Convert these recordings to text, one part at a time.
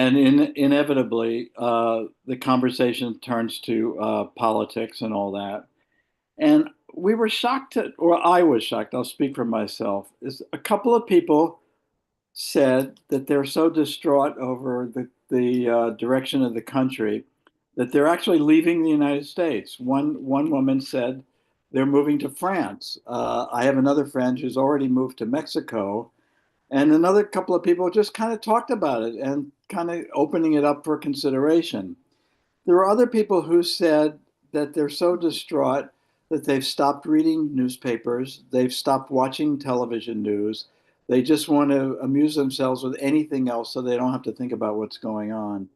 And inevitably, the conversation turns to politics and all that. And we were shocked, or I was shocked, I'll speak for myself, is a couple of people said that they're so distraught over the direction of the country that they're actually leaving the United States. One woman said they're moving to France. I have another friend who's already moved to Mexico, and another couple of people just kind of talked about it and kind of opening it up for consideration. There were other people who said that they're so distraught that they've stopped reading newspapers, they've stopped watching television news. They just want to amuse themselves with anything else so they don't have to think about what's going on.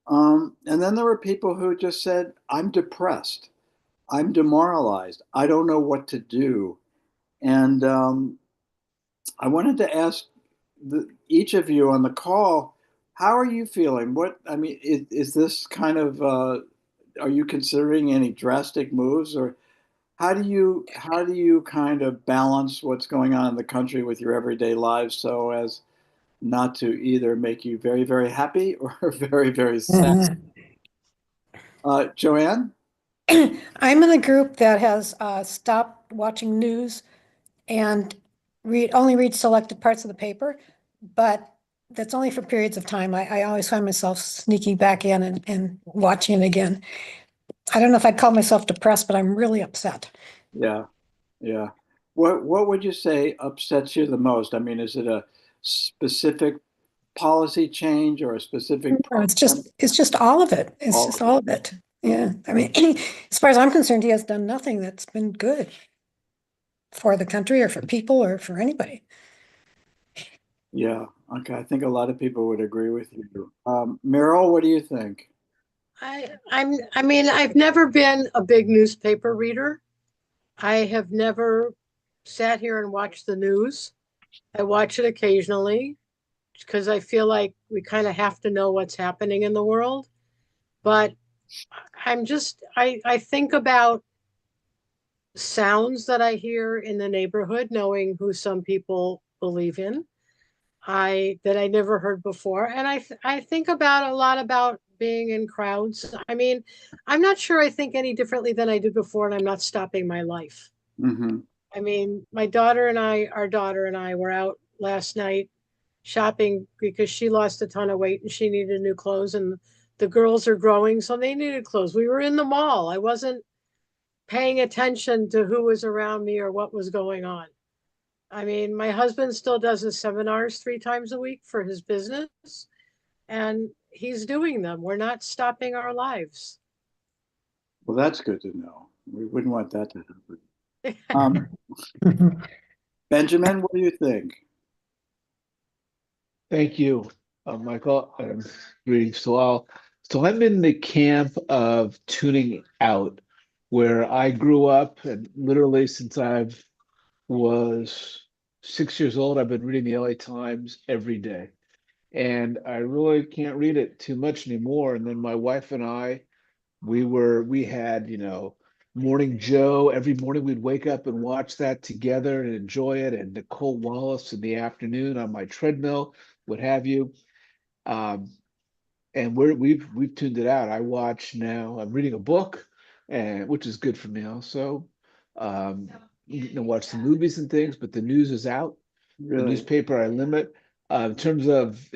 And then there were people who just said, I'm depressed, I'm demoralized, I don't know what to do. And I wanted to ask each of you on the call, how are you feeling? I mean, is this kind of, are you considering any drastic moves, or how do you kind of balance what's going on in the country with your everyday lives so as not to either make you very, very happy or very, very sad? Joanne? I'm in a group that has stopped watching news and only read selected parts of the paper, but that's only for periods of time. I always find myself sneaking back in and watching it again. I don't know if I'd call myself depressed, but I'm really upset. Yeah, yeah. What would you say upsets you the most? I mean, is it a specific policy change or a specific No, program? it's just all of it. It's All just of it. all of it. Yeah. I mean, as far as I'm concerned, he has done nothing that's been good for the country or for people or for anybody. Yeah. Okay. I think a lot of people would agree with you. Meryl, what do you think? I mean, I've never been a big newspaper reader. I have never sat here and watched the news. I watch it occasionally because I feel like we kind of have to know what's happening in the world. But I think about sounds that I hear in the neighborhood, knowing who some people believe in. I that I never heard before, and I think about a lot about being in crowds. I mean, I'm not sure I think any differently than I did before, and I'm not stopping my life. Hmm. I mean, our daughter and I were out last night shopping because she lost a ton of weight and she needed new clothes, and the girls are growing, so they needed clothes. We were in the mall. I wasn't paying attention to who was around me or what was going on. I mean, my husband still does his seminars 3 times a week for his business, and he's doing them. We're not stopping our lives. Well, that's good to know. We wouldn't want that to happen. Um, Benjamin, what do you think? Thank you, Michael. Greetings to all. So I'm in the camp of tuning out, where I grew up, and literally since I was 6 years old, I've been reading the LA Times every day, and I really can't read it too much anymore. And then my wife and I, we had, Morning Joe. Every morning we'd wake up and watch that together and enjoy it. And Nicole Wallace in the afternoon on my treadmill, what have you. Um, and we've tuned it out. I watch now. I'm reading a book, and which is good for me also. Watch some movies and things, but the news is out. The Really? newspaper I limit. In terms of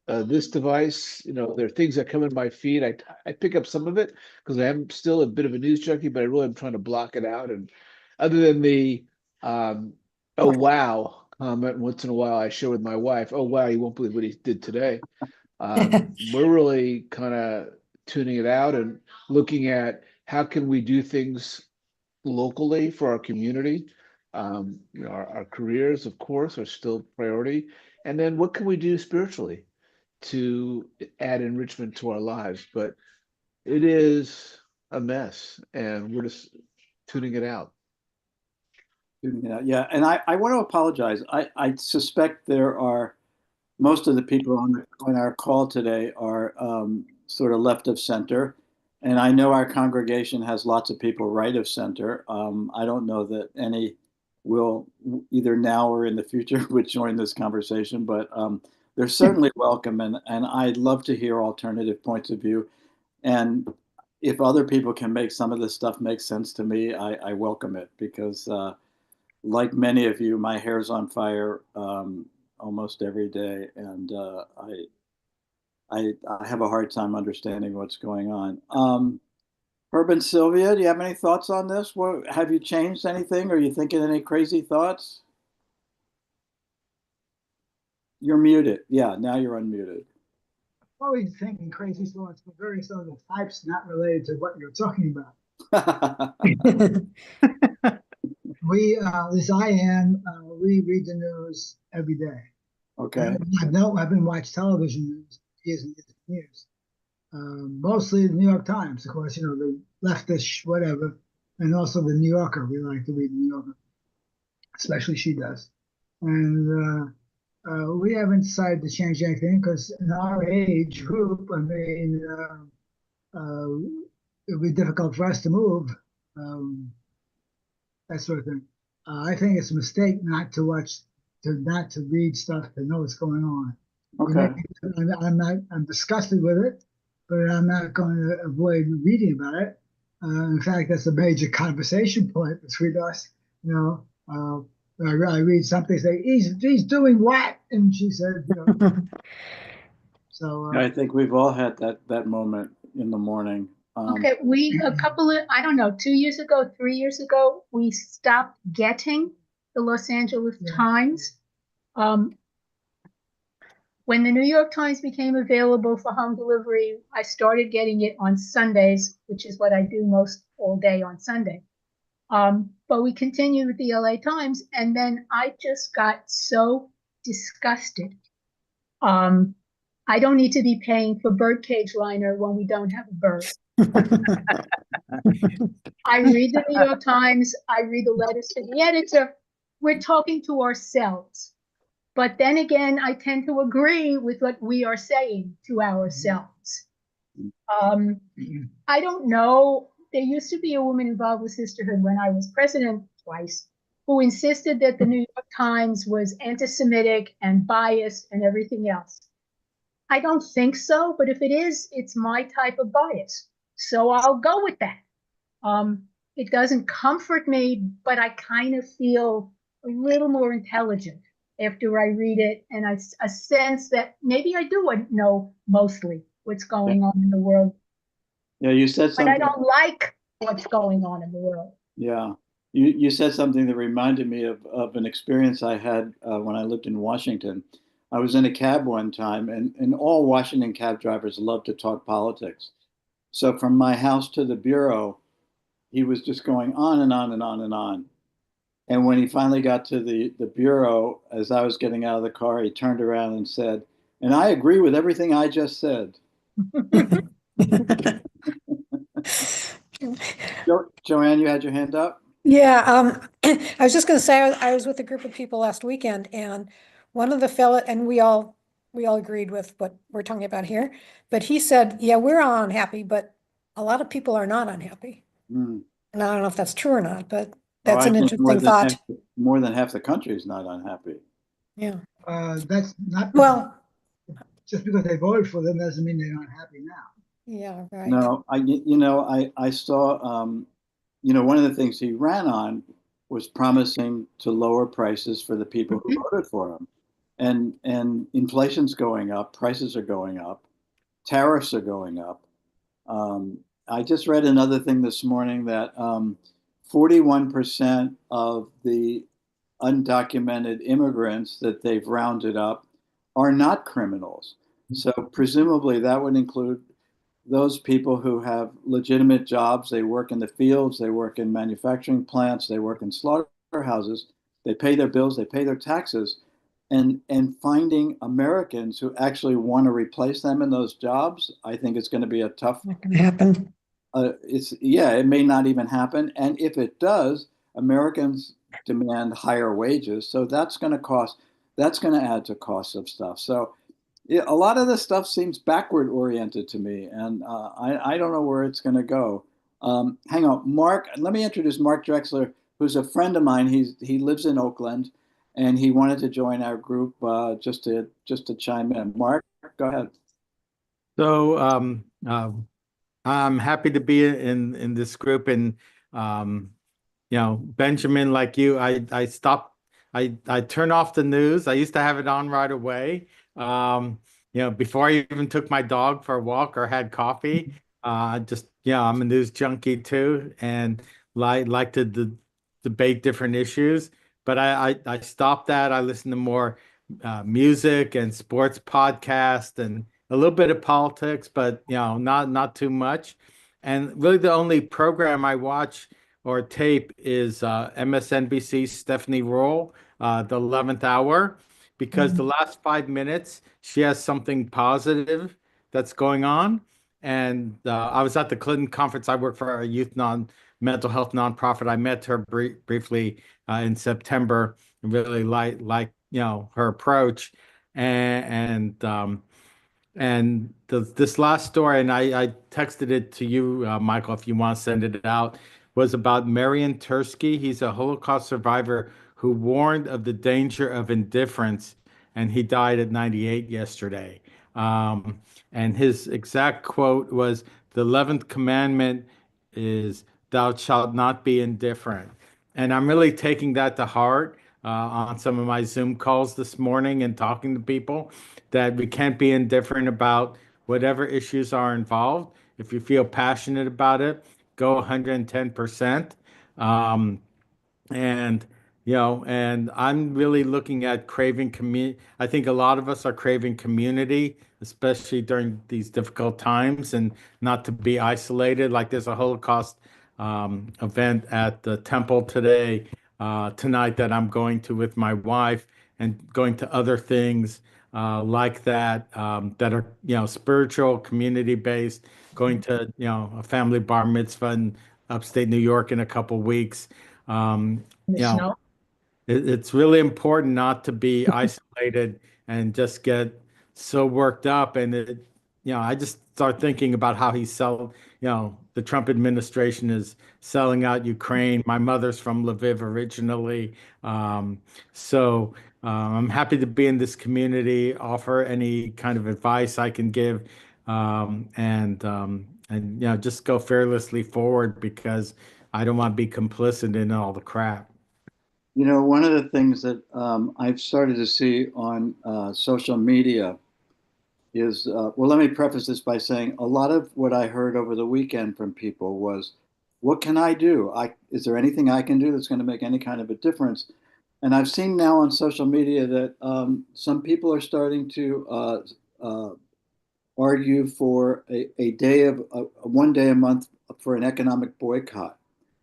this device, there are things that come in my feed. I pick up some of it because I am still a bit of a news junkie, but I really am trying to block it out. And other than the um, "oh wow" comment once in a while, I share with my wife, "Oh wow, you won't believe what he did today." We're really kind of tuning it out and looking at how can we do things locally for our community. Our careers, of course, are still priority. And then what can we do spiritually to add enrichment to our lives? But it is a mess, and we're just tuning it out. Yeah, and I want to apologize. I suspect there are most of the people on our call today are sort of left of center, and I know our congregation has lots of people right of center. I don't know that any will either now or in the future would join this conversation, but they're certainly welcome, and I'd love to hear alternative points of view. And if other people can make some of this stuff make sense to me, I welcome it because, like many of you, my hair's on fire almost every day, and I have a hard time understanding what's going on. Herb and Sylvia, do you have any thoughts on this? What, have you changed anything? Are you thinking any crazy thoughts? You're muted. Yeah, now you're unmuted. Always thinking crazy thoughts, but various other types not related to what you're talking about. As I am, we read the news every day. Okay. I've been watching television news years and years and years. Mostly the New York Times, of course, the leftish whatever, and also the New Yorker. We like to read the New Yorker, especially she does. And we haven't decided to change anything because in our age group, I mean, it'll be difficult for us to move, that sort of thing. I think it's a mistake not to read stuff to know what's going on. Okay. I'm disgusted with it, but I'm not going to avoid reading about it. In fact, that's a major conversation point between us. I read something, say he's doing what, and she said, So I think we've all had that moment in the morning. Okay, a couple of, I don't know, 2 years ago, 3 years ago, we stopped getting the Los Angeles Times. When the New York Times became available for home delivery, I started getting it on Sundays, which is what I do most all day on Sunday. But we continued with the LA Times, and then I just got so disgusted. I don't need to be paying for birdcage liner when we don't have a bird. I read the New York Times, I read the letters to the editor. We're talking to ourselves. But then again, I tend to agree with what we are saying to ourselves. I don't know. There used to be a woman involved with sisterhood when I was president twice, who insisted that the New York Times was anti-Semitic and biased and everything else. I don't think so, but if it is, it's my type of bias. So I'll go with that. It doesn't comfort me, but I kind of feel a little more intelligent after I read it, and a sense that maybe I do know mostly what's going on in the world. Yeah, you said something. But I don't like what's going on in the world. Yeah, you said something that reminded me of an experience I had when I lived in Washington. I was in a cab one time, and all Washington cab drivers love to talk politics. So from my house to the bureau, he was just going on and on and on and on. And when he finally got to the bureau, as I was getting out of the car, he turned around and said, "And I agree with everything I just said." Joanne, you had your hand up? Yeah, I was just going to say I was with a group of people last weekend, and one of the fellow, and we all agreed with what we're talking about here, but he said, "Yeah, we're all unhappy, but a lot of people are not unhappy." Mm. And I don't know if that's true or not, but that's an think interesting thought. More than half the country is not unhappy. Yeah. That's not Well, just because they voted for them doesn't mean they're not happy now. yeah, right. No, I saw, one of the things he ran on was promising to lower prices for the people who voted for him. And inflation's going up, prices are going up, tariffs are going up. I just read another thing this morning that 41% of the undocumented immigrants that they've rounded up are not criminals. So presumably that would include those people who have legitimate jobs. They work in the fields, they work in manufacturing plants, they work in slaughterhouses, they pay their bills, they pay their taxes. And finding Americans who actually want to replace them in those jobs, I think it's going to be a tough. Not going to happen. It may not even happen. And if it does, Americans demand higher wages. So that's going to add to costs of stuff. So a lot of this stuff seems backward oriented to me. And I don't know where it's going to go. Hang on, Mark, let me introduce Mark Drexler, who's a friend of mine. He lives in Oakland. and he wanted to join our group just to chime in. Mark, go ahead. So I'm happy to be in this group, and Benjamin, like you, I stopped. I turn off the news. I used to have it on right away. Before I even took my dog for a walk or had coffee. Just I'm a news junkie too, and like to debate different issues. But I stopped that. I listen to more music and sports podcast and a little bit of politics, but not too much. And really, the only program I watch or tape is MSNBC's Stephanie Roll, the 11th hour, because the last 5 minutes she has something positive that's going on. And I was at the Clinton conference. I work for a youth mental health nonprofit. I met her briefly in September and really like her approach. And this last story, and I texted it to you, Michael, if you want to send it out, was about Marian Tursky. He's a Holocaust survivor who warned of the danger of indifference, and he died at 98 yesterday. And his exact quote was, "The 11th commandment is, thou shalt not be indifferent." And I'm really taking that to heart on some of my Zoom calls this morning and talking to people, that we can't be indifferent about whatever issues are involved. If you feel passionate about it, go 110%. And and I'm really looking at craving community. I think a lot of us are craving community, especially during these difficult times, and not to be isolated. Like there's a Holocaust event at the temple tonight that I'm going to with my wife, and going to other things like that, that are spiritual, community based. Going to a family bar mitzvah in upstate New York in a couple weeks. Um, The you know, snow. it's really important not to be isolated and just get so worked up. And I just start thinking about how the Trump administration is selling out Ukraine. My mother's from Lviv originally. I'm happy to be in this community, offer any kind of advice I can give, and just go fearlessly forward, because I don't want to be complicit in all the crap. One of the things that I've started to see on social media is, well, let me preface this by saying a lot of what I heard over the weekend from people was, what can I do? Is there anything I can do that's going to make any kind of a difference? And I've seen now on social media that some people are starting to argue for a day of one day a month for an economic boycott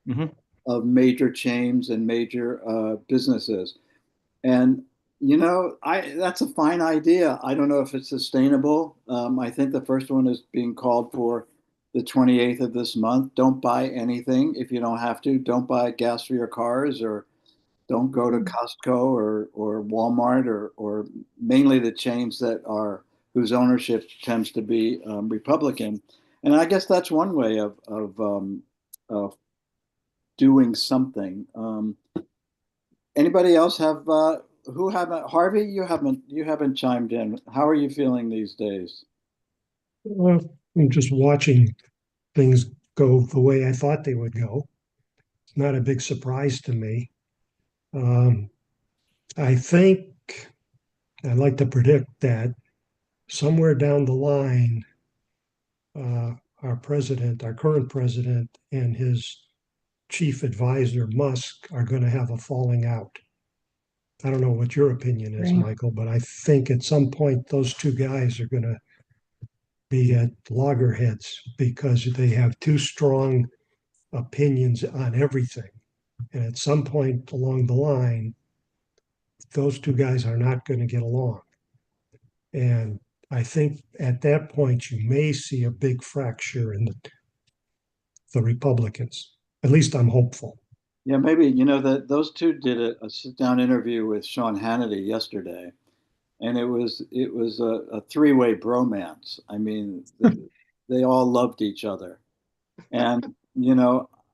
Mm-hmm. of major chains and major businesses. And that's a fine idea. I don't know if it's sustainable. I think the first one is being called for the 28th of this month. Don't buy anything if you don't have to. Don't buy gas for your cars, or don't go to Costco or Walmart, or mainly the chains whose ownership tends to be Republican. And I guess that's one way of doing something. Anybody else have who haven't? Harvey, you haven't chimed in. How are you feeling these days? I'm just watching things go the way I thought they would go. It's not a big surprise to me. I think I'd like to predict that somewhere down the line, our current president, and his chief advisor, Musk, are going to have a falling out. I don't know what your opinion is, Right. Michael, but I think at some point those two guys are going to be at loggerheads, because they have two strong opinions on everything. And at some point along the line, those two guys are not going to get along. And I think at that point, you may see a big fracture in the Republicans. At least I'm hopeful. Yeah, maybe that those two did a sit-down interview with Sean Hannity yesterday, and it was a three-way bromance. I mean, they all loved each other, and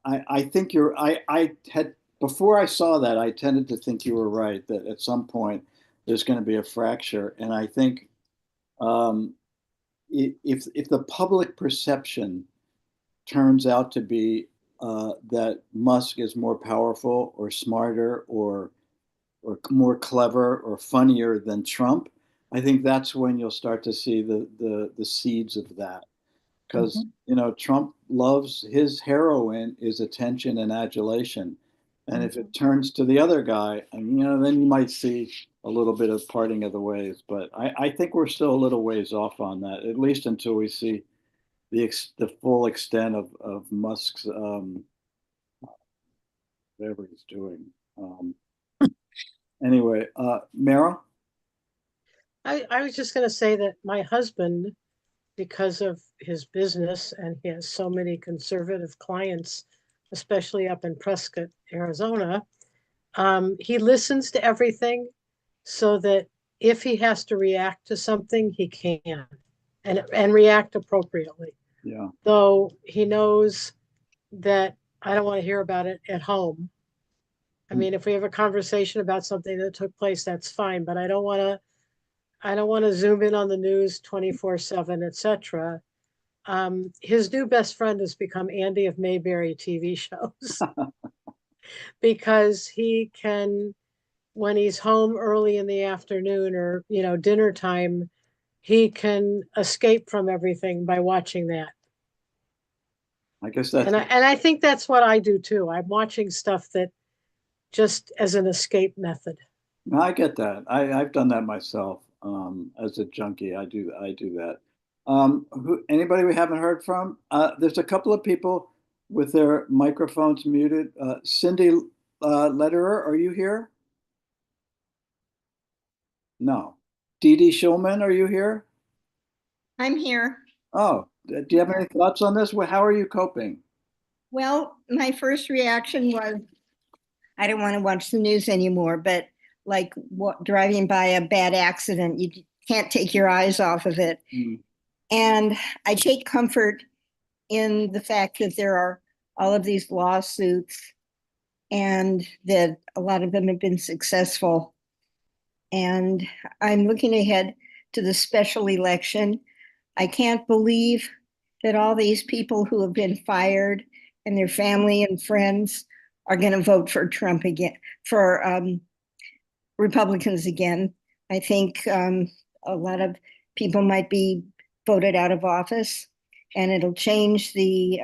I think I had before I saw that, I tended to think you were right, that at some point there's going to be a fracture. And I think um, if the public perception turns out to be that Musk is more powerful or smarter or more clever or funnier than Trump, I think that's when you'll start to see the seeds of that. Because Trump loves, his heroine is attention and adulation, and if it turns to the other guy, and then you might see a little bit of parting of the ways. But I think we're still a little ways off on that, at least until we see the full extent of Musk's whatever he's doing. Anyway, Meryl? I was just going to say that my husband, because of his business, and he has so many conservative clients, especially up in Prescott, Arizona, he listens to everything so that if he has to react to something, he can and react appropriately. Yeah. Though he knows that I don't want to hear about it at home. I mean, if we have a conversation about something that took place, that's fine, but I don't want to zoom in on the news 24/7, etc. His new best friend has become Andy of Mayberry TV shows because he can, when he's home early in the afternoon or dinner time, he can escape from everything by watching that. I guess that's And I think that's what I do too. I'm watching stuff that just as an escape method. No, I get that. I've done that myself as a junkie. I do that. Anybody we haven't heard from? There's a couple of people with their microphones muted. Cindy Lederer, are you here? No. Dee Dee Schulman, are you here? I'm here. Oh, do you have any thoughts on this? How are you coping? Well, my first reaction was I don't want to watch the news anymore, but like driving by a bad accident, you can't take your eyes off of it. Mm. And I take comfort in the fact that there are all of these lawsuits and that a lot of them have been successful. And I'm looking ahead to the special election. I can't believe that all these people who have been fired and their family and friends are going to vote for Trump again, for Republicans again. I think a lot of people might be voted out of office, and it'll change the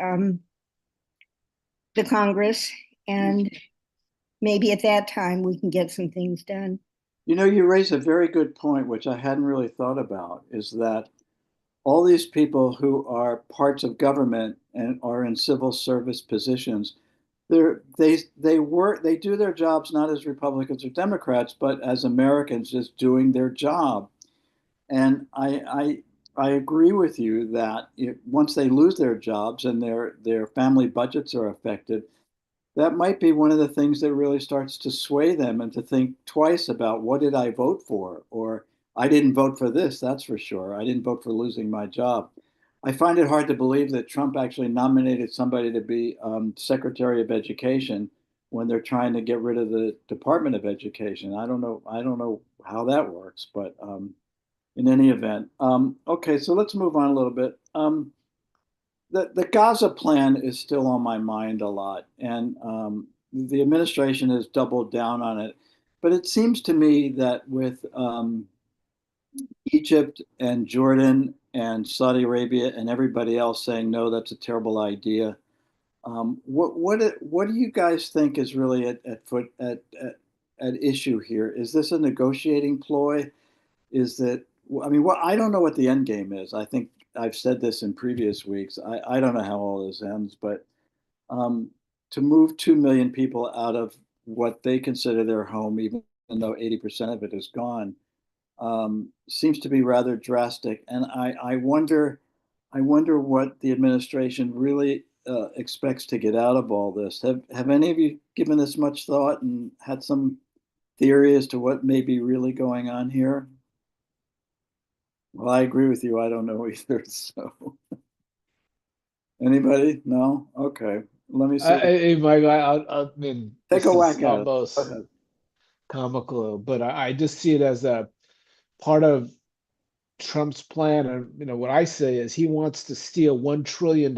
Congress, and maybe at that time we can get some things done. You raise a very good point, which I hadn't really thought about, is that all these people who are parts of government and are in civil service positions, they do their jobs not as Republicans or Democrats, but as Americans just doing their job. And I agree with you that once they lose their jobs and their family budgets are affected, that might be one of the things that really starts to sway them and to think twice about what did I vote for? Or I didn't vote for this, that's for sure. I didn't vote for losing my job. I find it hard to believe that Trump actually nominated somebody to be Secretary of Education when they're trying to get rid of the Department of Education. I don't know how that works, but in any event, okay, so let's move on a little bit. The Gaza plan is still on my mind a lot, and the administration has doubled down on it. But it seems to me that with Egypt and Jordan and Saudi Arabia and everybody else saying no, that's a terrible idea. What do you guys think is really at issue here? Is this a negotiating ploy? Is that I don't know what the end game is. I think I've said this in previous weeks. I don't know how all this ends, but to move 2 million people out of what they consider their home, even though 80% of it is gone, seems to be rather drastic. And I wonder what the administration really expects to get out of all this. Have any of you given this much thought and had some theory as to what may be really going on here? Well, I agree with you. I don't know either. So, anybody? No? Okay. Let me see. Hey, Michael, I mean, Take this a is whack at it. Go almost ahead. comical, but I just see it as a part of Trump's plan. And what I say is he wants to steal $1 trillion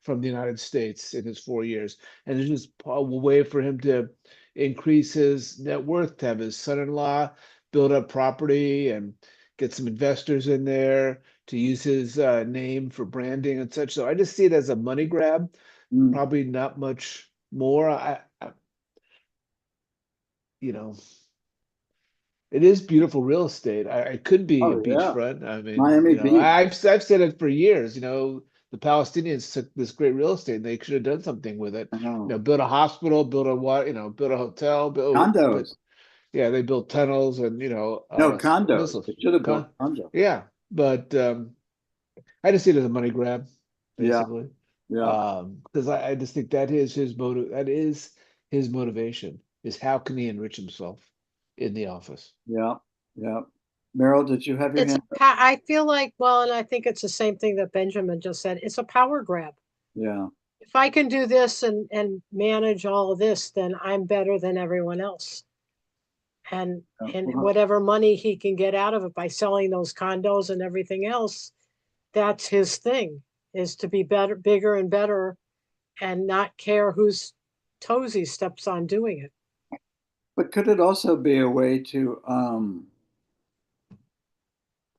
from the United States in his 4 years, and it's just a way for him to increase his net worth, to have his son-in-law build up property and get some investors in there, to use his name for branding and such. So I just see it as a money grab, Mm. probably not much more. You know, it is beautiful real estate. It could be a Oh yeah, beachfront. I mean, Miami Beach. I've said it for years. The Palestinians took this great real estate and they should have done something with it. I know. Build a hospital, build a what, build a hotel, but Condos. yeah, they built tunnels and No, condos. missiles. They should have built Con condos. Yeah, but I just see it as a money grab, Yeah, basically. yeah, Because I just think that is his motive. That is his motivation. Is how can he enrich himself in the office? yeah, yeah. Meryl, did you have your It's hand a up? I feel like, well, and I think it's the same thing that Benjamin just said. It's a power grab. Yeah. If I can do this and manage all of this, then I'm better than everyone else. And Yeah. and Well, whatever money he can get out of it by selling those condos and everything else, that's his thing, is to be better, bigger and better, and not care whose toes he steps on doing it. but could it also be a way to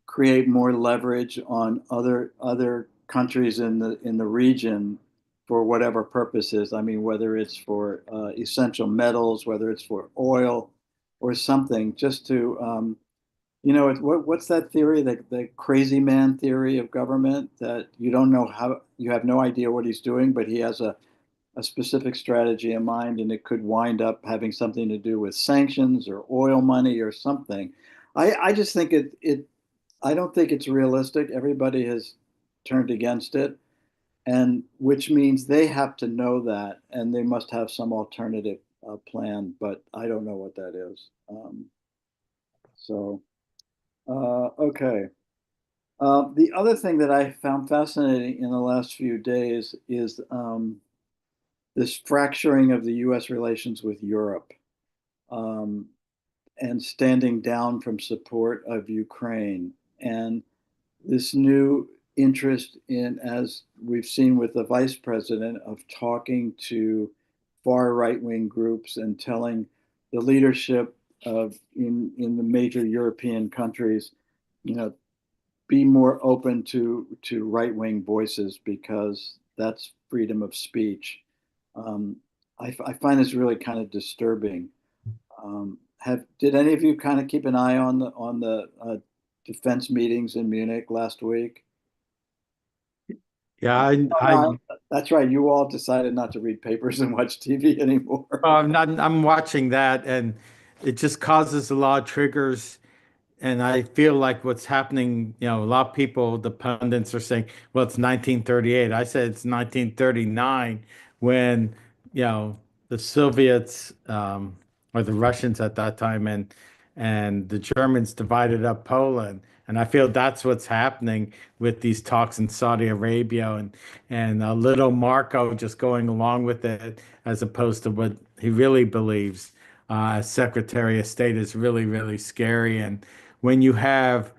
create more leverage on other countries in the region for whatever purposes? I mean, whether it's for essential metals, whether it's for oil or something, just to what's that theory, the crazy man theory of government, that you don't know how, you have no idea what he's doing, but he has a specific strategy in mind, and it could wind up having something to do with sanctions or oil money or something. I just think I don't think it's realistic. Everybody has turned against it, and which means they have to know that, and they must have some alternative plan, but I don't know what that is. So, okay. The other thing that I found fascinating in the last few days is this fracturing of the U.S. relations with Europe, um, and standing down from support of Ukraine. And this new interest in, as we've seen with the vice president, of talking to far right wing groups and telling the leadership of in the major European countries, you know, be more open to right wing voices because that's freedom of speech. Um, I find this really kind of disturbing. Have did any of you kind of keep an eye on the defense meetings in Munich last week? Yeah, Oh, no, that's right. You all decided not to read papers and watch TV anymore. I'm watching that, and it just causes a lot of triggers. And I feel like what's happening, a lot of people, the pundits are saying, well, it's 1938. I said it's 1939 when, the Soviets, or the Russians at that time, and the Germans divided up Poland. And I feel that's what's happening with these talks in Saudi Arabia, and little Marco just going along with it as opposed to what he really believes. As Secretary of State is really, really scary. And when you have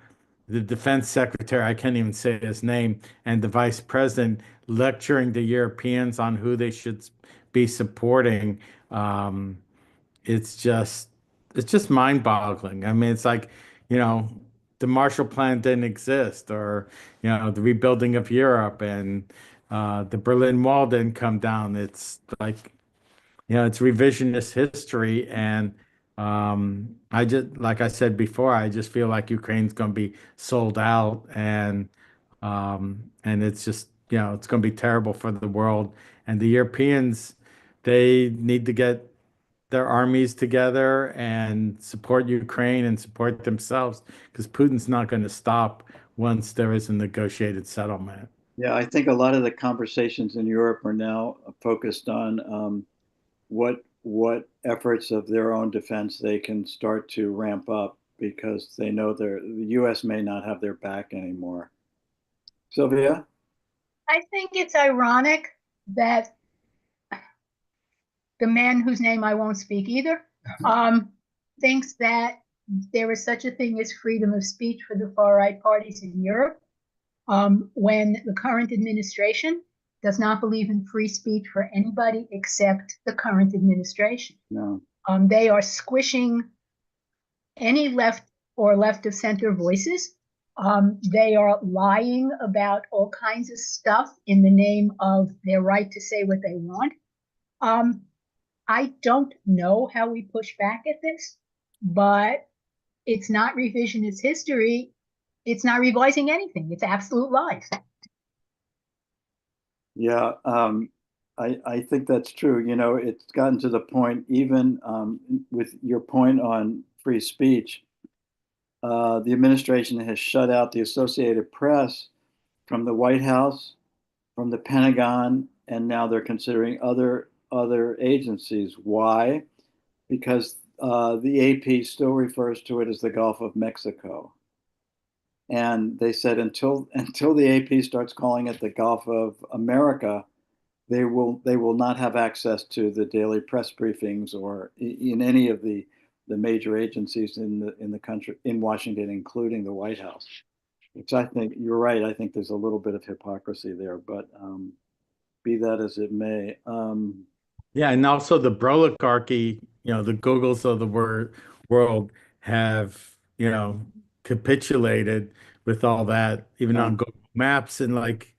the defense secretary, I can't even say his name, and the vice president lecturing the Europeans on who they should be supporting, um, it's just it's just mind-boggling. I mean, it's like, you know, the Marshall Plan didn't exist, or the rebuilding of Europe, and the Berlin Wall didn't come down. It's like, it's revisionist history. And I just, like I said before, I just feel like Ukraine's going to be sold out, and it's just, it's going to be terrible for the world. And the Europeans, they need to get their armies together and support Ukraine and support themselves, because Putin's not going to stop once there is a negotiated settlement. Yeah, I think a lot of the conversations in Europe are now focused on what efforts of their own defense they can start to ramp up, because they know the U.S. may not have their back anymore. Sylvia? I think it's ironic that the man whose name I won't speak either, thinks that there is such a thing as freedom of speech for the far right parties in Europe, when the current administration does not believe in free speech for anybody except the current administration. No. They are squishing any left or left of center voices. They are lying about all kinds of stuff in the name of their right to say what they want. I don't know how we push back at this, but it's not revisionist history. It's not revising anything. It's absolute lies. Yeah, I think that's true. You know, it's gotten to the point, even with your point on free speech, the administration has shut out the Associated Press from the White House, from the Pentagon, and now they're considering other agencies. Why? Because the AP still refers to it as the Gulf of Mexico. And they said until the AP starts calling it the Gulf of America, they will not have access to the daily press briefings or in any of the major agencies in the country, in Washington, including the White House. Which I think you're right. I think there's a little bit of hypocrisy there, but be that as it may. Yeah, and also the Broligarchy, the Googles of the world have, capitulated with all that, even on Google Maps, and like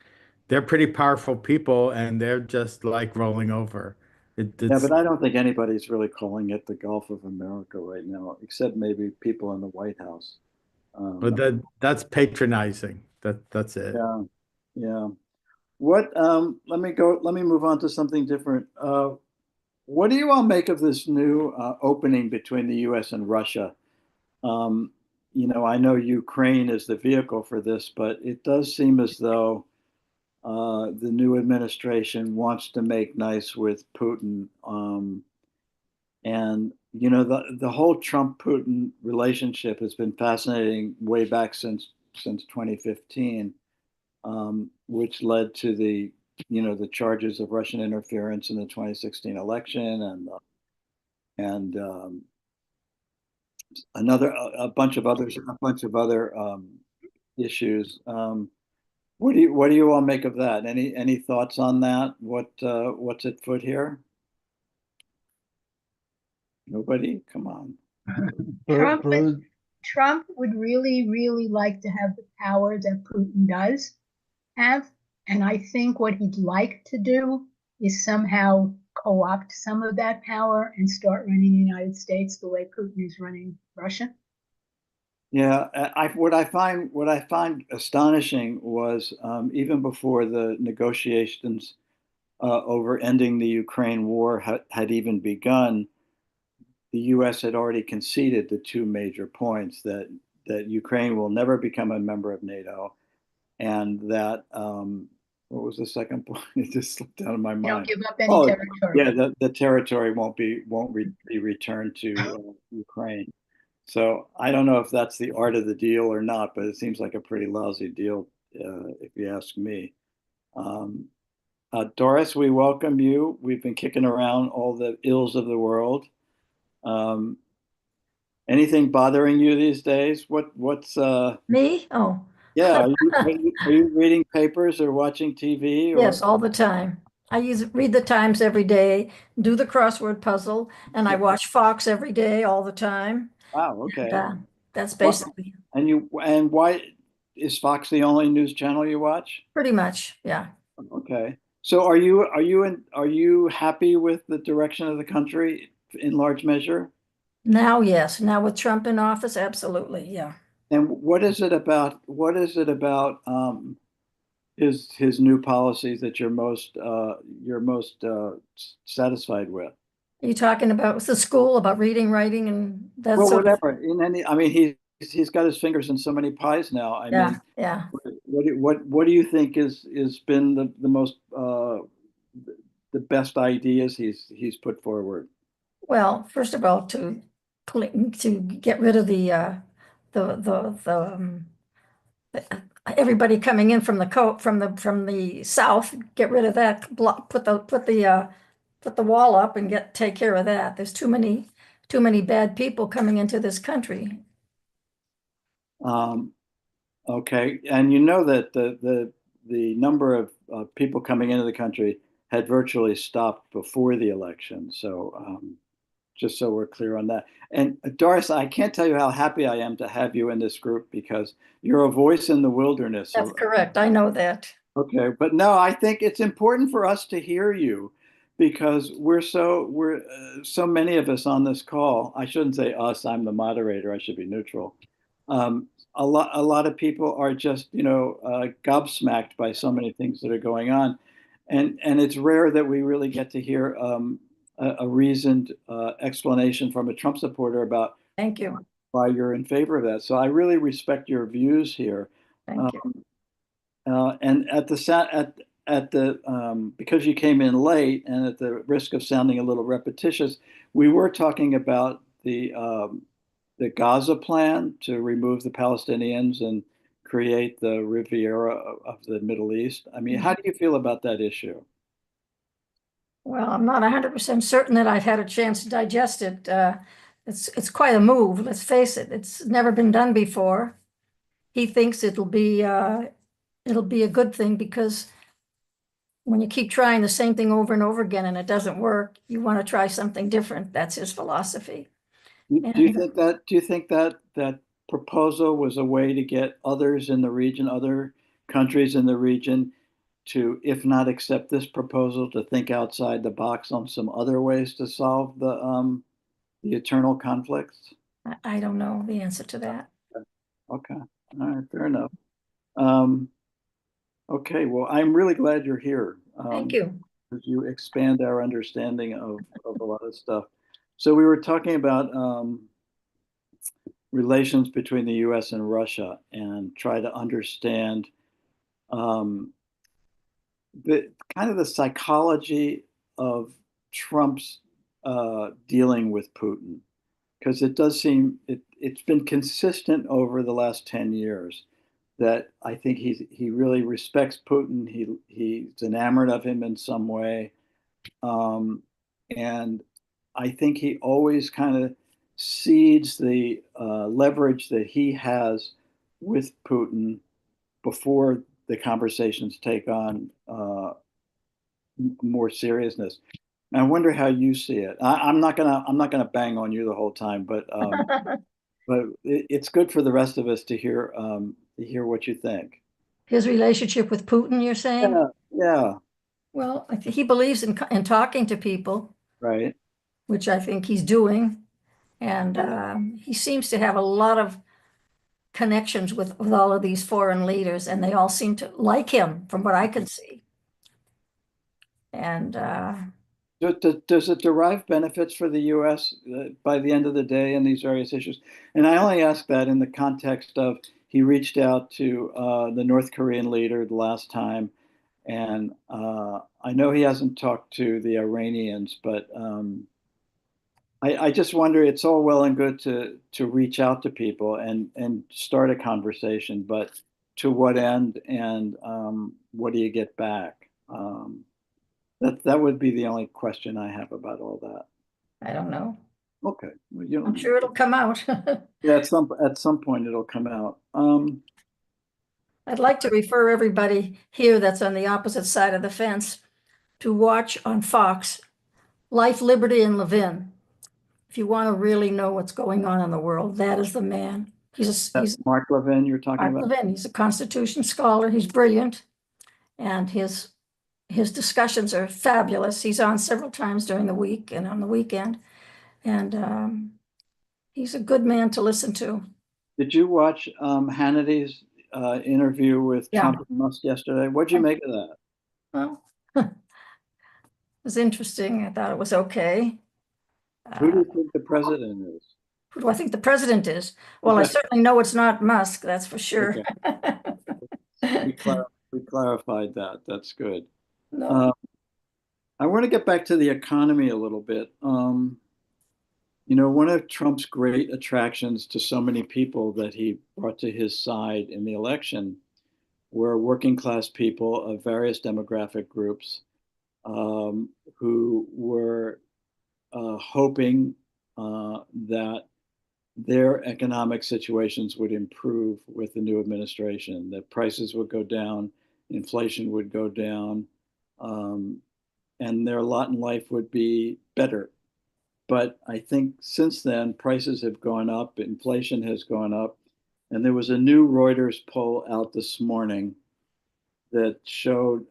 they're pretty powerful people, and they're just like rolling over. Yeah, but I don't think anybody's really calling it the Gulf of America right now, except maybe people in the White House. But that's patronizing. That's it. Yeah, yeah. What? Let me move on to something different. What do you all make of this new opening between the U.S. and Russia? I know Ukraine is the vehicle for this, but it does seem as though the new administration wants to make nice with Putin. And the whole Trump-Putin relationship has been fascinating way back since 2015, which led to the charges of Russian interference in the 2016 election and a bunch of other issues. What do you all make of that? Any thoughts on that? What's at foot here? Nobody? Come on. Trump would really, really like to have the power that Putin does have. And I think what he'd like to do is somehow co-opt some of that power and start running the United States the way Putin is running Russia. Yeah, what I find astonishing was even before the negotiations over ending the Ukraine war had even begun, the U.S. had already conceded the two major points that Ukraine will never become a member of NATO, and that what was the second point? It just slipped out of my mind. Don't give up any territory. Yeah, the territory won't be returned to Ukraine. So I don't know if that's the art of the deal or not, but it seems like a pretty lousy deal, if you ask me. Doris, we welcome you. We've been kicking around all the ills of the world. Anything bothering you these days? What's Me? Oh, yeah, are you reading papers or watching TV? yes, all the time. I read the Times every day, do the crossword puzzle, and I watch Fox every day, all the time. Wow, okay. That's basically And why is Fox the only news channel you watch? pretty much, yeah. Okay. So are you happy with the direction of the country in large measure? Now, yes. Now with Trump in office, absolutely, yeah. And what is it about his new policies that you're most satisfied with? Are you talking about the school, about reading, writing, and that Well, sort of whatever. He's got his fingers in so many pies now. I yeah, mean, yeah. what do you think is been the most the best ideas he's put forward? Well, first of all, to get rid of everybody coming in from the south, get rid of that block, put the put the wall up and take care of that. There's too many bad people coming into this country. Okay, and you know that the number of people coming into the country had virtually stopped before the election. So just so we're clear on that. And Doris, I can't tell you how happy I am to have you in this group because you're a voice in the wilderness. That's correct. I know that. Okay, but no, I think it's important for us to hear you because we're so many of us on this call. I shouldn't say us, I'm the moderator, I should be neutral. A lot of people are just, gobsmacked by so many things that are going on. And it's rare that we really get to hear a reasoned explanation from a Trump supporter about Thank you. why you're in favor of that. So I really respect your views here. Thank you. And because you came in late, and at the risk of sounding a little repetitious, we were talking about the Gaza plan to remove the Palestinians and create the Riviera of the Middle East. I mean, how do you feel about that issue? Well, I'm not 100% certain that I've had a chance to digest it. It's quite a move, let's face it. It's never been done before. He thinks it'll be a good thing because when you keep trying the same thing over and over again and it doesn't work, you want to try something different. That's his philosophy. Do you think that proposal was a way to get others in the region, other countries in the region, to, if not accept this proposal, to think outside the box on some other ways to solve the eternal conflicts? I don't know the answer to that. Okay, all right, fair enough. Okay, well, I'm really glad you're here. Thank you. Because you expand our understanding of a lot of stuff. So we were talking about relations between the U.S. and Russia and try to understand the kind of the psychology of Trump's dealing with Putin, because it does seem it's been consistent over the last 10 years that I think he really respects Putin. He's enamored of him in some way, and I think he always kind of cedes the leverage that he has with Putin before the conversations take on more seriousness. And I wonder how you see it. I'm not gonna bang on you the whole time, but it's good for the rest of us to hear what you think. His relationship with Putin, you're saying? Yeah. Well, I think he believes in talking to people, Right. which I think he's doing. And he seems to have a lot of connections with all of these foreign leaders, and they all seem to like him from what I can see. And Does it derive benefits for the U.S. By the end of the day in these various issues? And I only ask that in the context of he reached out to the North Korean leader the last time, and I know he hasn't talked to the Iranians, but I just wonder, it's all well and good to reach out to people and start a conversation, but to what end, and what do you get back? That would be the only question I have about all that. I don't know. Okay, well, I'm sure it'll come out. yeah, at some point it'll come out. I'd like to refer everybody here that's on the opposite side of the fence to watch on Fox Life, Liberty, and Levin. If you want to really know what's going on in the world, that is the man. He's Mark Levin you're talking Mark about? Levin. He's a Constitution scholar. He's brilliant, and his discussions are fabulous. He's on several times during the week and on the weekend, and he's a good man to listen to. Did you watch Hannity's interview with Trump and Musk yesterday? What'd you make of that? Well, it was interesting. I thought it was okay. Who do you think the president is? Who do I think the president is? Well, I certainly know it's not Musk, that's for sure. Okay. We clarified that. That's good. No. I want to get back to the economy a little bit. One of Trump's great attractions to so many people that he brought to his side in the election were working class people of various demographic groups. who were hoping that their economic situations would improve with the new administration, that prices would go down, inflation would go down, and their lot in life would be better. But I think since then, prices have gone up, inflation has gone up, and there was a new Reuters poll out this morning that showed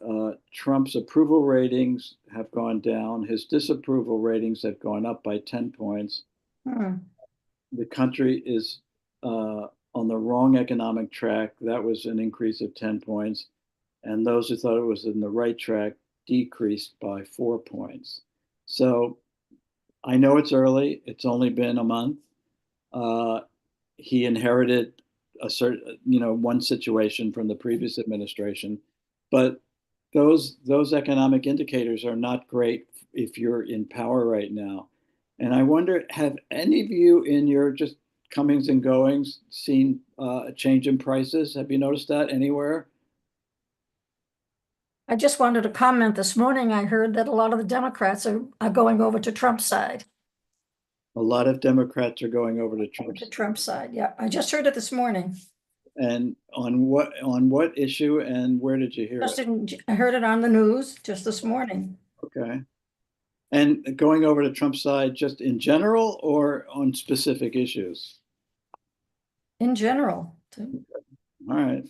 Trump's approval ratings have gone down, his disapproval ratings have gone up by 10 points. The country is on the wrong economic track. That was an increase of 10 points. And those who thought it was in the right track decreased by 4 points. So I know it's early. It's only been a month. He inherited a certain, one situation from the previous administration, but those economic indicators are not great if you're in power right now. And I wonder, have any of you in your just comings and goings seen a change in prices? Have you noticed that anywhere? I just wanted to comment this morning. I heard that a lot of the Democrats are going over to Trump's side. A lot of Democrats are going over to Over Trump's. to Trump's side. Yeah, I just heard it this morning. And on what issue and where did you hear it? I heard it on the news just this morning. Okay. And going over to Trump's side just in general or on specific issues? In general. All right.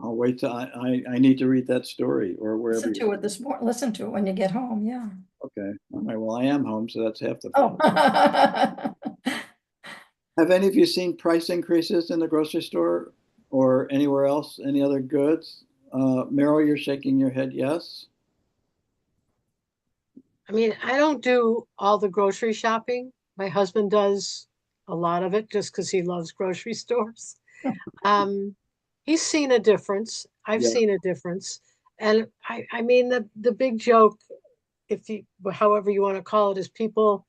I'll wait till I need to read that story or wherever. Listen to it this morning. Listen to it when you get home. Yeah. Okay. All right. Well, I am home, so that's half the Oh. Have any of you seen price increases in the grocery store or anywhere else? Any other goods? Meryl, you're shaking your head yes. I mean, I don't do all the grocery shopping. My husband does a lot of it just because he loves grocery stores. He's seen a difference. I've Yeah. seen a difference. And I mean, the big joke, however you want to call it, is people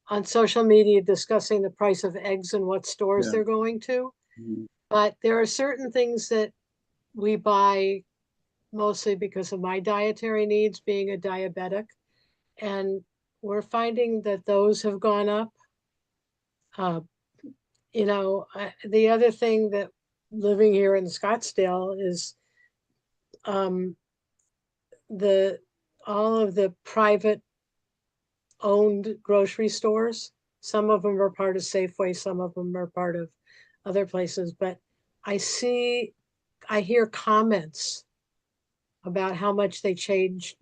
on social media discussing the price of eggs and what stores Yeah. they're going to. Mhm. But there are certain things that we buy mostly because of my dietary needs, being a diabetic. And we're finding that those have gone up. The other thing that living here in Scottsdale is all of the private owned grocery stores. Some of them are part of Safeway, some of them are part of other places, but I hear comments about how much they charged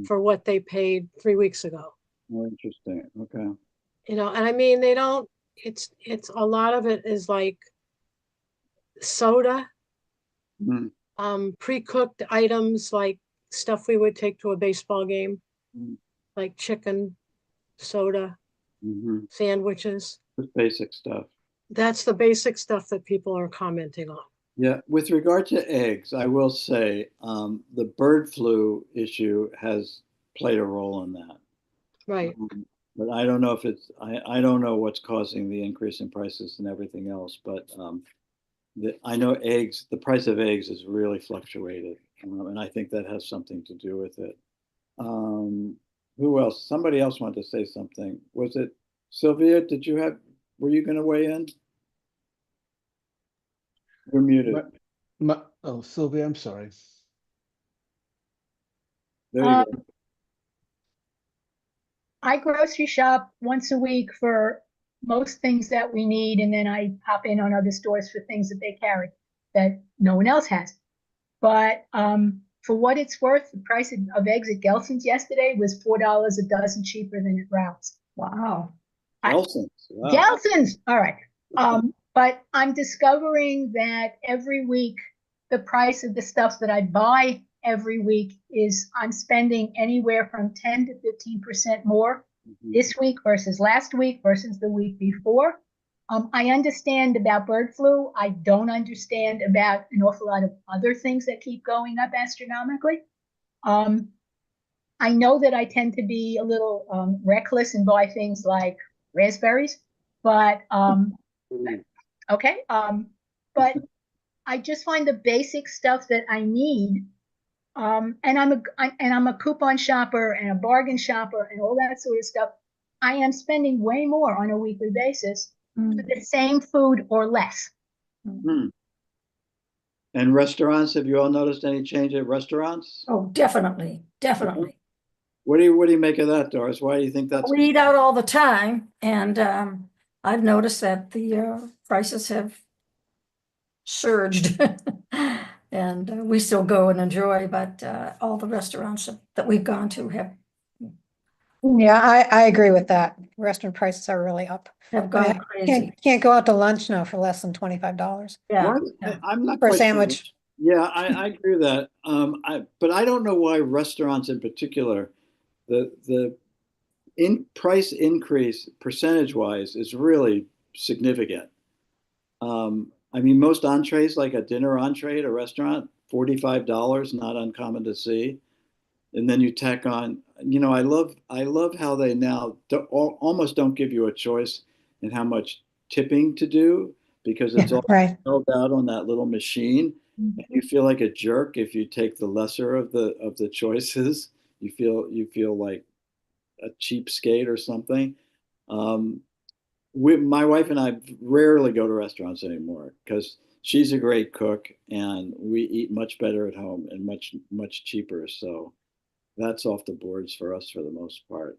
for what they paid 3 weeks ago. Oh, interesting. Okay. And I mean, they don't, it's a lot of it is like soda, pre-cooked items, like stuff we would take to a baseball game, like chicken, soda, sandwiches. Just basic stuff. That's the basic stuff that people are commenting on. Yeah, with regard to eggs, I will say the bird flu issue has played a role in that. Right. But I don't know if I don't know what's causing the increase in prices and everything else, but I know the price of eggs has really fluctuated, and I think that has something to do with it. Who else? Somebody else wanted to say something. Was it Sylvia? Were you going to weigh in? You're muted. Sylvia, I'm sorry. There you go. I grocery shop once a week for most things that we need, and then I pop in on other stores for things that they carry that no one else has. But for what it's worth, the price of eggs at Gelson's yesterday was $4 a dozen cheaper than at Ralph's. Wow. Gelson's. Wow. Gelson's. All right. But I'm discovering that every week the price of the stuff that I buy every week I'm spending anywhere from 10 to 15% more this week versus last week versus the week before. I understand about bird flu. I don't understand about an awful lot of other things that keep going up astronomically. I know that I tend to be a little reckless and buy things like raspberries, but okay. But I just find the basic stuff that I need And I'm a coupon shopper and a bargain shopper and all that sort of stuff. I am spending way more on a weekly basis for the same food or less. Hmm. And restaurants, have you all noticed any change at restaurants? Oh, definitely, definitely. What do you make of that, Doris? Why do you think that's? We eat out all the time, and I've noticed that the prices have surged. And we still go and enjoy, but all the restaurants that we've gone to Yeah, I agree with that. Restaurant prices are really up. have I gone mean, crazy. can't go out to lunch now for less than $25 Yeah, What? yeah. I'm not for a quite sure. sandwich. Yeah, I agree with that. But I don't know why restaurants in particular, the in price increase percentage wise is really significant. I mean, most entrees, like a dinner entree at a restaurant, $45, not uncommon to see. And then you tack on, I love how they now almost don't give you a choice in how much tipping to do because it's Yeah, all right. spelled out on that little machine. And you feel like a jerk if you take the lesser of the choices. You feel like a cheapskate or something. Um, my wife and I rarely go to restaurants anymore because she's a great cook and we eat much better at home and much cheaper. So that's off the boards for us for the most part.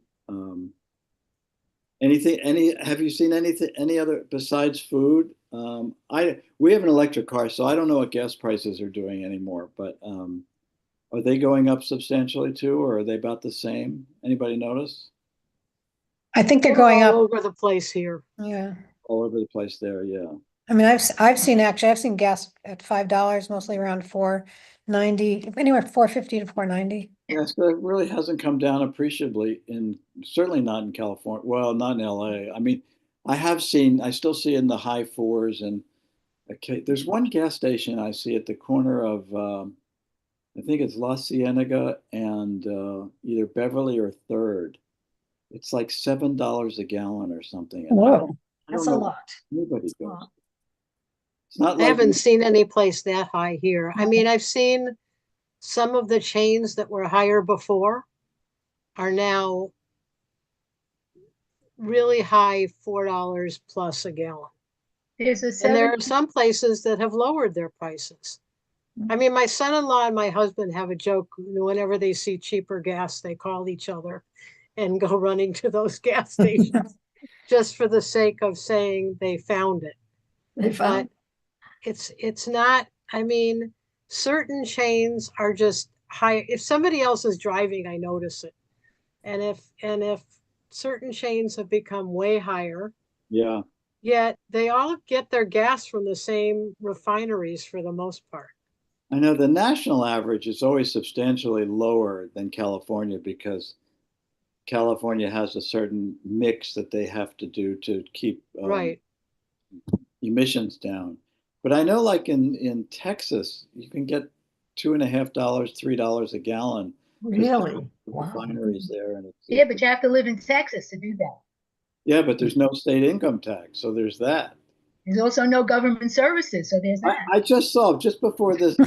Have you seen any other besides food? We have an electric car, so I don't know what gas prices are doing anymore, but are they going up substantially too, or are they about the same? Anybody notice? I think they're They're going all up. over the place here. Yeah. All over the place there, yeah. I mean, I've seen gas at $5, mostly around 4.90, anywhere 4.50 to 4.90. Yes, but it really hasn't come down appreciably certainly not in California. Well, not in LA. I mean, I still see it in the high fours and okay, there's one gas station I see at the corner of I think it's La Cienega and either Beverly or Third. It's like $7 a gallon or something. And Whoa, I that's don't a know lot. anybody That's a goes. lot. It's not I like haven't seen any place that high here. I mean, I've seen some of the chains that were higher before are now really high, $4 plus a gallon. There's a And there 7 are some places that have lowered their prices. I mean, my son-in-law and my husband have a joke. Whenever they see cheaper gas, they call each other and go running to those gas stations just for the sake of saying they found it. They But found, it's not, I mean, certain chains are just high. If somebody else is driving, I notice it. And if certain chains have become way higher, yeah. yet they all get their gas from the same refineries for the most part. I know the national average is always substantially lower than California because California has a certain mix that they have to do to keep Right. emissions down. But I know, like in Texas, you can get $2.50, $3 a gallon because really? the Wow. refineries there, and Yeah, but you have to live in Texas to do that. yeah, but there's no state income tax, so there's that. There's also no government services, so there's that. I just saw just before this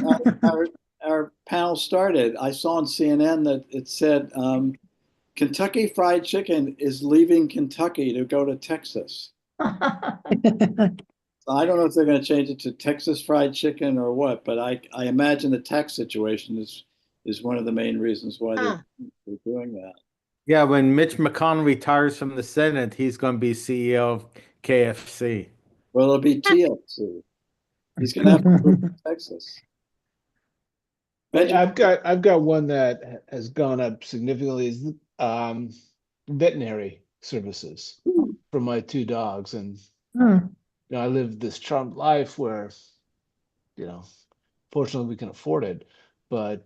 our panel started, I saw on CNN that it said Kentucky Fried Chicken is leaving Kentucky to go to Texas. I don't know if they're going to change it to Texas Fried Chicken or what, but I imagine the tax situation is one of the main reasons why Huh. they're doing that. Yeah, when Mitch McConnell retires from the Senate, he's going to be CEO of KFC. Well, it'll be TLC. He's going to have to move to Texas. I've got one that has gone up significantly is veterinary services for my two dogs. And I live this charmed life where, fortunately we can afford it, but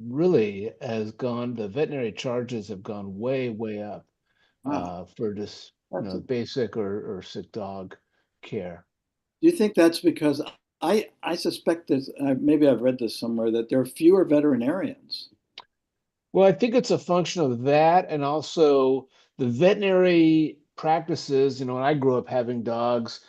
really the veterinary charges have gone way up for just basic or sick dog care. Do you think that's because I suspect that maybe I've read this somewhere that there are fewer veterinarians? Well, I think it's a function of that, and also the veterinary practices. When I grew up having dogs,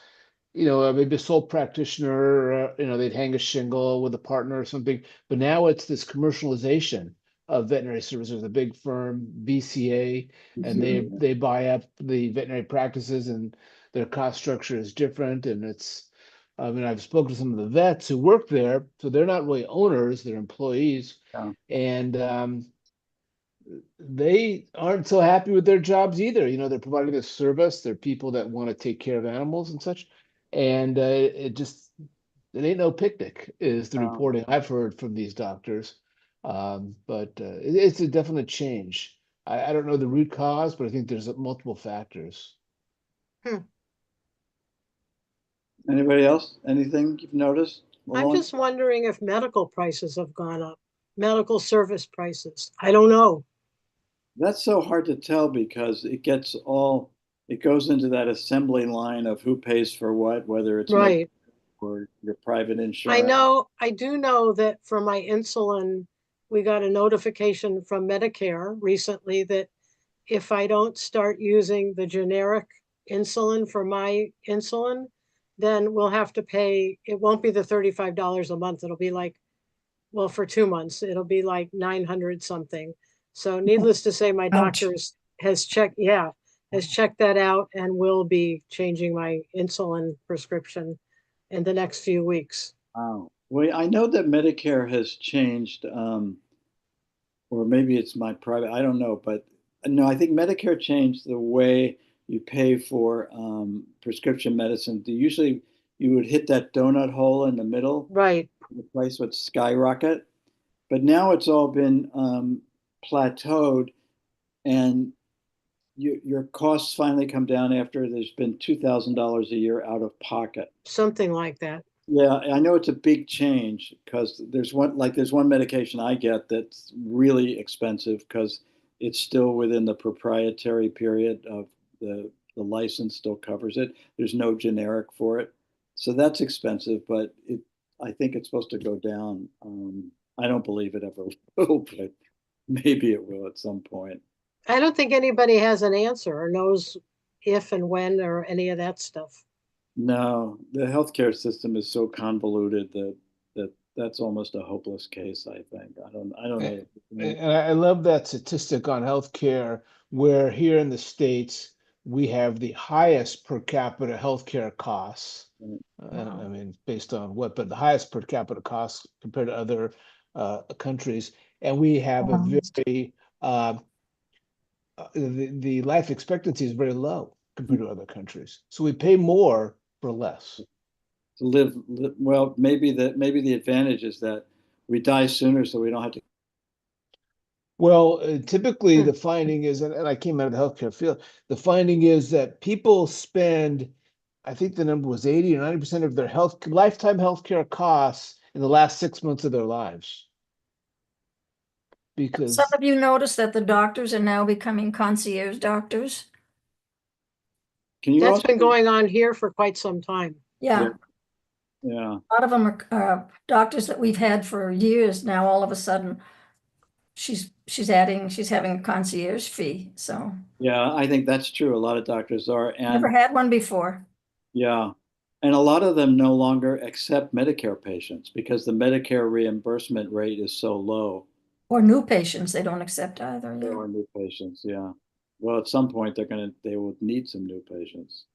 maybe a sole practitioner, they'd hang a shingle with a partner or something. But now it's this commercialization of veterinary services, a big firm, VCA, and they buy up the veterinary practices, and their cost structure is different. And I've spoken to some of the vets who work there, so they're not really owners, they're employees. Yeah. And they aren't so happy with their jobs either. They're providing this service. They're people that want to take care of animals and such. And it ain't no picnic, is the reporting I've heard from these doctors. But it's a definite change. I don't know the root cause, but I think there's multiple factors. Anybody else? Anything you've noticed? I'm Malone? just wondering if medical prices have gone up, medical service prices. I don't know. That's so hard to tell because it goes into that assembly line of who pays for what, whether it's Right. or your private insurance. I do know that for my insulin, we got a notification from Medicare recently that if I don't start using the generic insulin for my insulin, then we'll have to pay, it won't be the $35 a month. It'll be like, well, for 2 months, it'll be like 900 something. So needless to say, my doctor has checked that out and will be changing my insulin prescription in the next few weeks. Wow. Well, I know that Medicare has changed, or maybe it's my private, I don't know, but no, I think Medicare changed the way you pay for prescription medicine. Usually you would hit that donut hole in the middle, Right. the price would skyrocket. But now it's all been plateaued, and your costs finally come down after there's been $2,000 a year out of pocket. Something like that. Yeah, I know it's a big change because there's one medication I get that's really expensive because it's still within the proprietary period of the license still covers it. There's no generic for it. So that's expensive, but I think it's supposed to go down. I don't believe it ever will, but maybe it will at some point. I don't think anybody has an answer or knows if and when or any of that stuff. No, the healthcare system is so convoluted that's almost a hopeless case, I think. I don't know. And I love that statistic on healthcare, where here in the States, we have the highest per capita healthcare costs. I mean, based on what, but the highest per capita costs compared to other countries. And we have a very, the life expectancy is very low compared to other countries. So we pay more for less. To live well, maybe the advantage is that we die sooner, so we don't have to. Well, typically the finding is, and I came out of the healthcare field, the finding is that people spend, I think the number was 80 or 90% of their lifetime healthcare costs in the last 6 months of their lives. Because some of you notice that the doctors are now becoming concierge doctors. That's been going on here for quite some time. Yeah. Yeah. A lot of them are doctors that we've had for years now. All of a sudden, she's having a concierge fee. So yeah, I think that's true. A lot of doctors are, and never had one before. Yeah, and a lot of them no longer accept Medicare patients because the Medicare reimbursement rate is so low. Or new patients, they don't accept either. Yeah. Or new patients, yeah. Well, at some point they will need some new patients.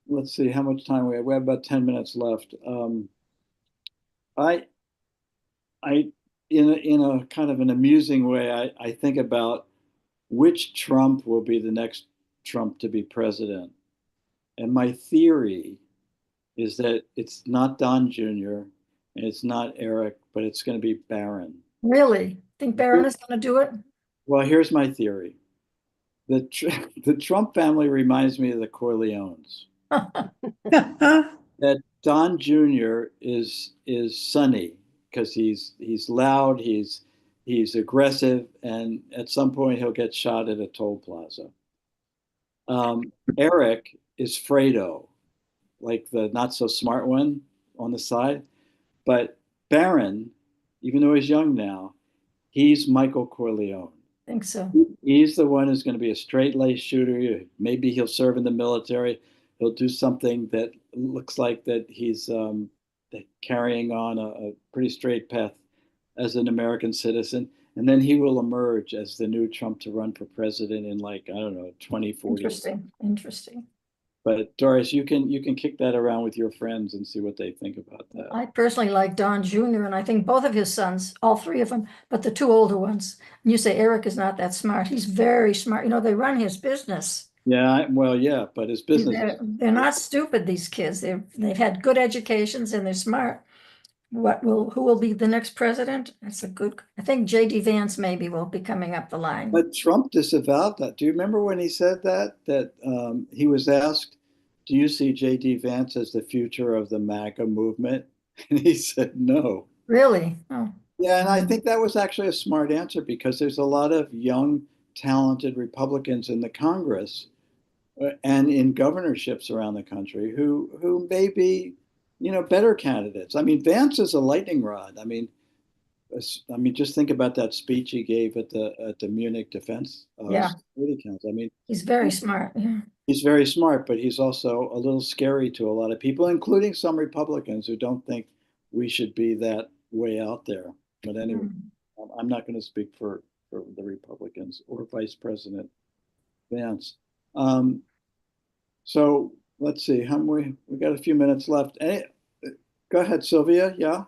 Let's see how much time we have. We have about 10 minutes left. In a kind of an amusing way, I think about which Trump will be the next Trump to be president. And my theory is that it's not Don Jr. and it's not Eric, but it's going to be Barron. Really? Think Barron is going to do it? Well, here's my theory. The Trump family reminds me of the Corleones. That Don Jr. is sunny because he's loud, he's aggressive, and at some point he'll get shot at a toll plaza. Eric is Fredo, like the not so smart one on the side. But Barron, even though he's young now, he's Michael Corleone. think so. He's the one who's going to be a straight-laced shooter. Maybe he'll serve in the military. He'll do something that looks like that he's carrying on a pretty straight path as an American citizen. And then he will emerge as the new Trump to run for president in, like, I don't know, 2040. Interesting, interesting. But Doris, you can kick that around with your friends and see what they think about that. I personally like Don Jr., and I think both of his sons, all three of them, but the two older ones. And you say Eric is not that smart. He's very smart. You know, they run his business. Yeah, well, yeah, but his business. They're not stupid, these kids. They've had good educations and they're smart. Who will be the next president? I think J.D. Vance maybe will be coming up the line. But Trump disavowed that. Do you remember when he said that he was asked, do you see J.D. Vance as the future of the MAGA movement? And he said no. Really? Oh. Yeah, and I think that was actually a smart answer because there's a lot of young, talented Republicans in the Congress and in governorships around the country who may be, better candidates. I mean, Vance is a lightning rod. I mean, just think about that speech he gave at the Munich Defense Security Council. I mean, he's very smart. Yeah. He's very smart, but he's also a little scary to a lot of people, including some Republicans who don't think we should be that way out there. But anyway, I'm not going to speak for the Republicans or Vice President Vance. So let's see, we got a few minutes left. Go ahead, Sylvia. Yeah.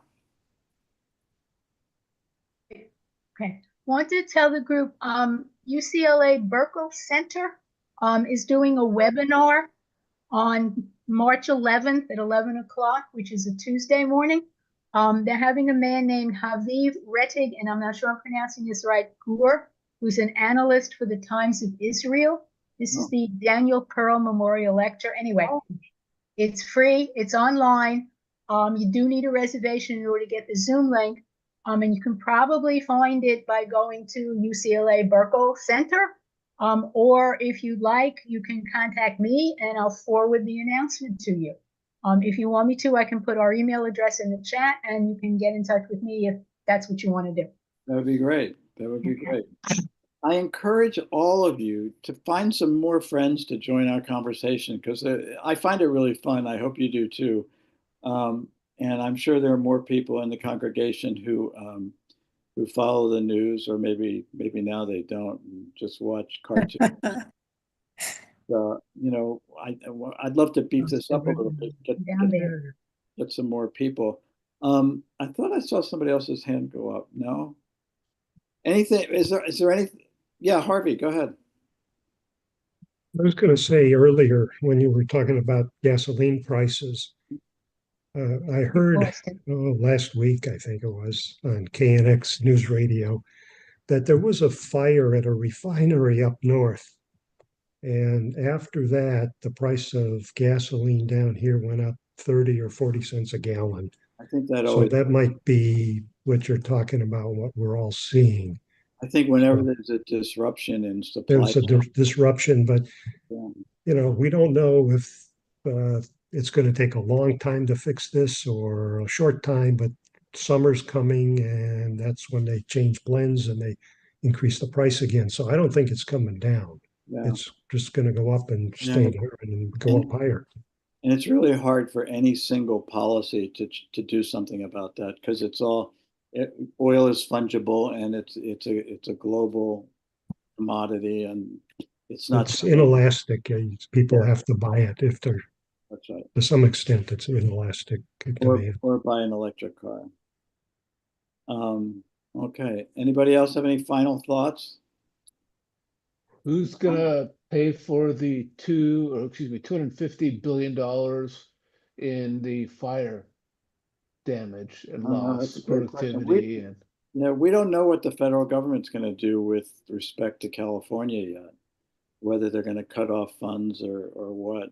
Okay. Wanted to tell the group, UCLA Berkeley Center is doing a webinar on March 11th at 11 o'clock, which is a Tuesday morning. They're having a man named Haviv Rettig, and I'm not sure I'm pronouncing this right, Gur, who's an analyst for the Times of Israel. This is the Daniel Pearl Memorial Lecture. Anyway, it's free. It's online. You do need a reservation in order to get the Zoom link. And you can probably find it by going to UCLA Berkeley Center. Or if you'd like, you can contact me and I'll forward the announcement to you. If you want me to, I can put our email address in the chat and you can get in touch with me if that's what you want to do. That would be great. That would be great. I encourage all of you to find some more friends to join our conversation because I find it really fun. I hope you do too. And I'm sure there are more people in the congregation who follow the news, or maybe now they don't and just watch cartoons. I'd love to beef this up a little bit, get some more people. I thought I saw somebody else's hand go up. No? Anything? Is there anything? Yeah, Harvey, go ahead. I was going to say earlier when you were talking about gasoline prices, I heard last week, I think it was, on KNX News Radio, that there was a fire at a refinery up north. And after that, the price of gasoline down here went up 30 or 40 cents a gallon. I think that So that might be what you're talking about, what we're all seeing. I think whenever there's a disruption in supply, there's a disruption, but we don't know if it's going to take a long time to fix this or a short time, but summer's coming and that's when they change blends and they increase the price again. So I don't think it's coming down. Yeah. It's just going to go up and stay here and go up higher. And it's really hard for any single policy to do something about that because oil is fungible and it's a global commodity and it's inelastic. People have to buy it if they're. That's right. To some extent, it's inelastic. Or buy an electric car. Okay. Anybody else have any final thoughts? Who's gonna pay for the $250 billion in the fire damage and loss, productivity, we don't know what the federal government's going to do with respect to California yet, whether they're going to cut off funds or what.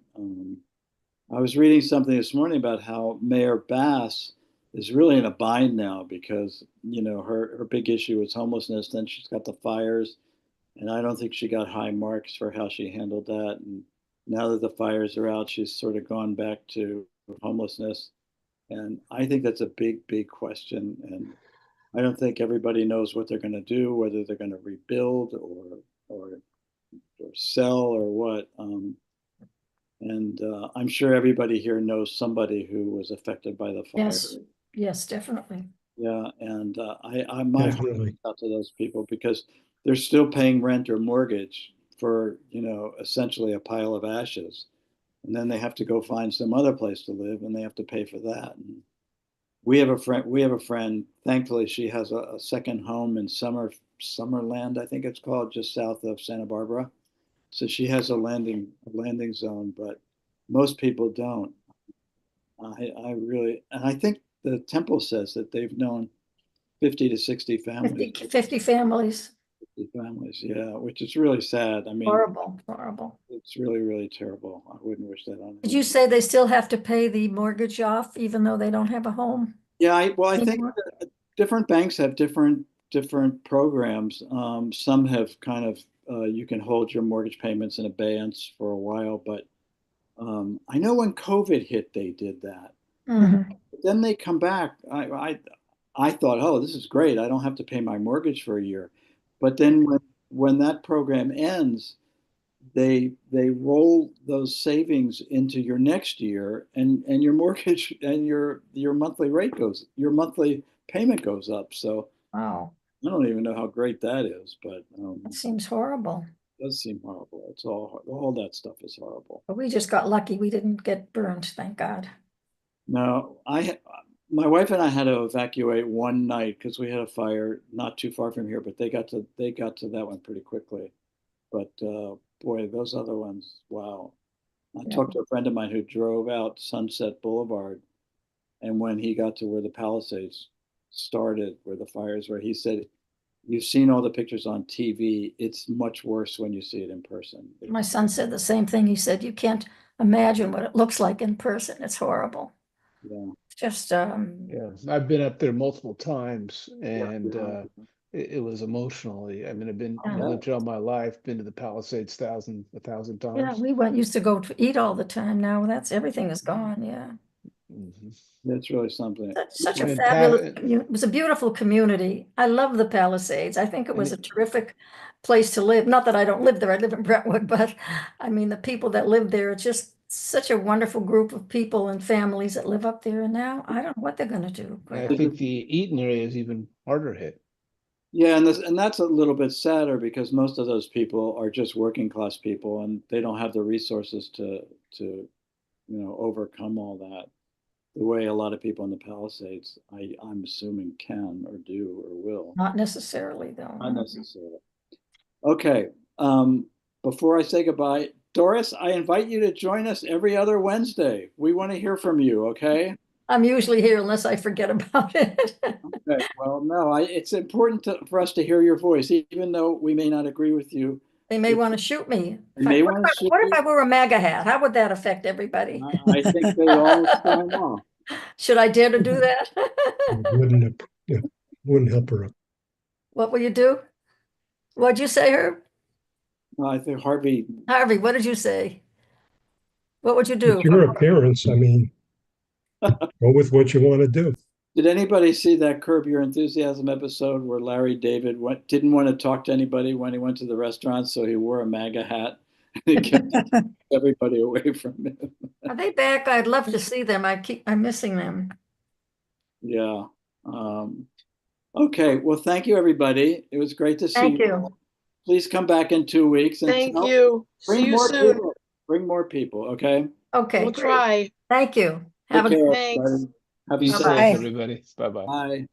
I was reading something this morning about how Mayor Bass is really in a bind now because her big issue is homelessness. Then she's got the fires, and I don't think she got high marks for how she handled that. And now that the fires are out, she's sort of gone back to homelessness. And I think that's a big, big question. And I don't think everybody knows what they're going to do, whether they're going to rebuild or sell or what. And I'm sure everybody here knows somebody who was affected by the fire. Yes, yes, definitely. Yeah, and my heart Definitely. goes out to those people because they're still paying rent or mortgage for, essentially a pile of ashes. And then they have to go find some other place to live and they have to pay for that. And we have a friend, thankfully she has a second home in Summerland, I think it's called, just south of Santa Barbara. So she has a landing zone, but most people don't. And I think the temple says that they've known 50 to 60 families. 50 families. 50 families, yeah, which is really sad. I mean, Horrible, horrible. it's really, really terrible. I wouldn't wish that on Did you say they still have to pay the mortgage off even though they don't have a home? Yeah, I think anymore? different banks have different programs. Some have kind of you can hold your mortgage payments in abeyance for a while, but I know when COVID hit, they did that. Mhm. But then they come back. I thought, oh, this is great. I don't have to pay my mortgage for a year. But then when that program ends, they roll those savings into your next year, and your mortgage and your monthly payment goes up. So Wow, I don't even know how great that is, but that seems horrible. it does seem horrible. It's all that stuff is horrible. But we just got lucky. We didn't get burned, thank God. No, my wife and I had to evacuate one night because we had a fire not too far from here, but they got to that one pretty quickly. But boy, those other ones, wow. I Yeah. talked to a friend of mine who drove out Sunset Boulevard, and when he got to where the Palisades started, where the fires were, he said, "You've seen all the pictures on TV. It's much worse when you see it in person." My son said the same thing. He said, you can't imagine what it looks like in person. It's horrible. Yeah. It's just, Yeah, I've been up there multiple times and Yeah. it was emotionally. I mean, I've Yeah. lived all my life, been to the Palisades a thousand yeah, times. we used to go to eat all the time. Now everything is gone, yeah. Mhm. That's really something. Such a And fabulous, Pat, it was a beautiful community. I love the Palisades. I think it was a terrific place to live. Not that I don't live there, I live in Brentwood, but I mean, the people that live there, it's just such a wonderful group of people and families that live up there. And now I don't know what they're gonna do. I think the Eaton area is even harder hit. Yeah, and that's a little bit sadder because most of those people are just working class people and they don't have the resources to overcome all that the way a lot of people in the Palisades, I'm assuming, can or do or will. Not necessarily, though. Not necessarily. Okay. Before I say goodbye, Doris, I invite you to join us every other Wednesday. We want to hear from you, okay? I'm usually here unless I forget about it. Okay. Well, no, it's important for us to hear your voice, even though we may not agree with you. They may want to shoot me. They may What want to shoot if you. I wore a MAGA hat? How would that affect everybody? I think they all sign off. Should I dare to do that? It wouldn't help her. What will you do? What'd you say, Herb? No, I think Harvey. Harvey, what did you say? What would you do? It's your appearance. I mean, go with what you want to do. Did anybody see that Curb Your Enthusiasm episode where Larry David didn't want to talk to anybody when he went to the restaurant, so he wore a MAGA hat and he kept everybody away from him? Are they back? I'd love to see them. I'm missing them. Yeah. Okay. Well, thank you, everybody. It was great to see Thank you. you. Please come back in 2 weeks. And Thank you. See you soon. Bring more people. Okay. Okay, We'll great. try. Thank you. Have a Take good care, Thanks. everybody. Have Be a safe, good day. everybody. Bye-bye. Bye.